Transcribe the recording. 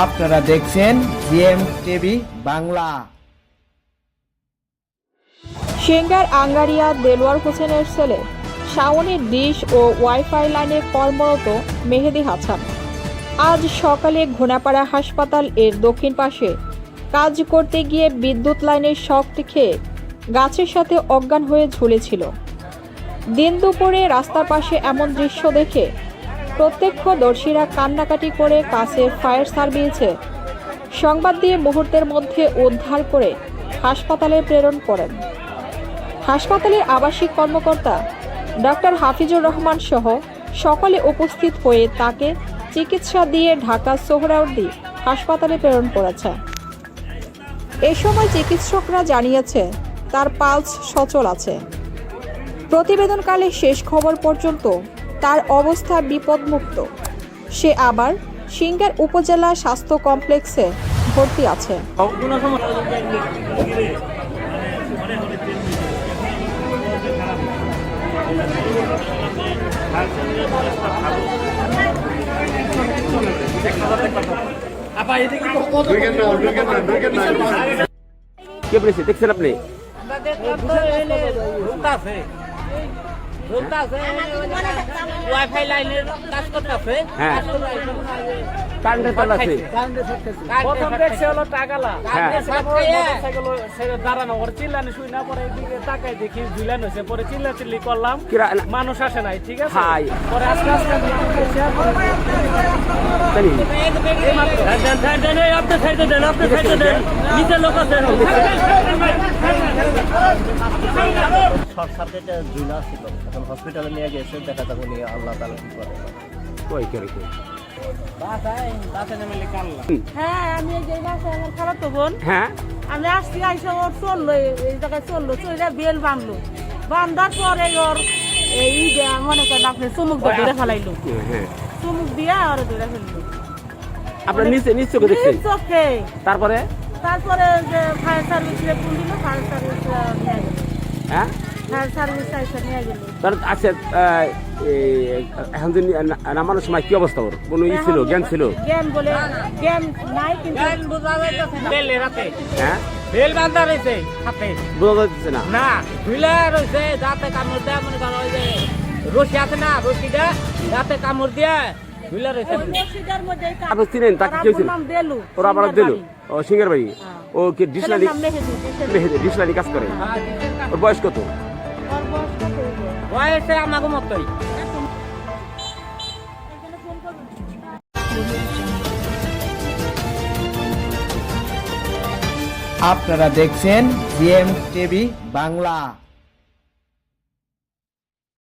আপনারা দেখছেন GM TV Bangla. Singer Angaria Delwar হোসেনের ছেলে শাওনের ডিশ ও ওয়াইফাই লাইনে কর্মরত মেহেদি হাসান আজ সকালে ঘোনাপাড়া হাসপাতাল এর দক্ষিণ পাশে কাজ করতে গিয়ে বিদ্যুৎ লাইনের শক খেয়ে গাছের সাথে অজ্ঞান হয়ে ঝুলেছিল। দিন দুপুরে রাস্তার পাশে এমন দৃশ্য দেখে প্রত্যক্ষদর্শীরা কান্নাকাটি করে কাছের ফায়ার সার্ভিসে সংবাদ দিয়ে মুহূর্তের মধ্যে উদ্ধার করে হাসপাতালে প্রেরণ করেন। হাসপাতালের আবাসিক কর্মকর্তা ডক্টর হাফিজুর রহমান সহ সকলে উপস্থিত হয়ে তাকে চিকিৎসা দিয়ে ঢাকা সোহরাওয়ার্দী হাসপাতালে প্রেরণ করেছে। এ সময় চিকিৎসকরা জানিয়েছে তার পালস সচল আছে। প্রতিবেদনকালে শেষ খবর পর্যন্ত তার অবস্থা বিপদমুক্ত। সে আবার সিঙ্গার উপজেলা স্বাস্থ্য কমপ্লেক্সে ভর্তি আছে। কে বলেছে দেখছেন আপনি? ওয়াইফাই লাইনের কাজ করতেছে। হ্যাঁ কারেন্টের তার আছে। প্রথম দেখছে হলো টাকালা হ্যাঁ দাঁড়ানো ওর চিল্লানি শুই না, পরে এদিকে তাকাই দেখি ঝুলান হয়েছে, পরে চিল্লা চিল্লি করলাম, মানুষ আসে নাই, ঠিক আছে। হাই পরে আস্তে আস্তে জানি নিচের লোক আছে। শর্ট সার্কিটে ঝুলা ছিল, এখন হসপিটালে নিয়ে গেছে, দেখা যাবে নিয়ে আল্লাহ তাআলা কি করে। কই করে কই হ্যাঁ, আমি এই যে বাসায় আমার খালাতো বোন, হ্যাঁ আমি আসছি, আইসা ওর চললো, এই জায়গায় চললো, চলে বেল বাঁধলো, বাঁধার পরে ওর এই যে মনে করেন আপনি চুমুক ধরে ফেলাইলো, হ্যাঁ চুমুক দিয়া ওরা ধরে ফেললো আপনার নিচে নিচে দেখছেন? চোখে। তারপরে যে ফায়ার সার্ভিসে ফোন দিল, ফায়ার সার্ভিস নিয়ে গেল, হ্যাঁ ফায়ার সার্ভিস আইসা নিয়ে গেল। তার আচ্ছা এখন যে নামানোর সময় কি অবস্থা, ওর কোনো ই ছিল, জ্ঞান ছিল? জ্ঞান বলে জ্ঞান নাই, কিন্তু বেল রাতে হ্যাঁ বেল বান্ধা রয়েছে হাতে, বোঝা যাচ্ছে না। না ঝুলা রয়েছে, দাঁতে কামড় দেয়, মনে করো ওই যে রশি আছে না, রশিটা দাঁতে কামড় দিয়ে ঝুলা রয়েছে। মসজিদের মধ্যে আপনি চিনেন তাকে? কি হয়েছিল? ওরা আবার দিল ও সিঙ্গার বাড়ি, ও কি ডিসলানি ডিসলানি কাজ করে? ওর বয়স কত? বয়সে আমাকে মতোই। আপনারা দেখছেন জিএম টিভি বাংলা।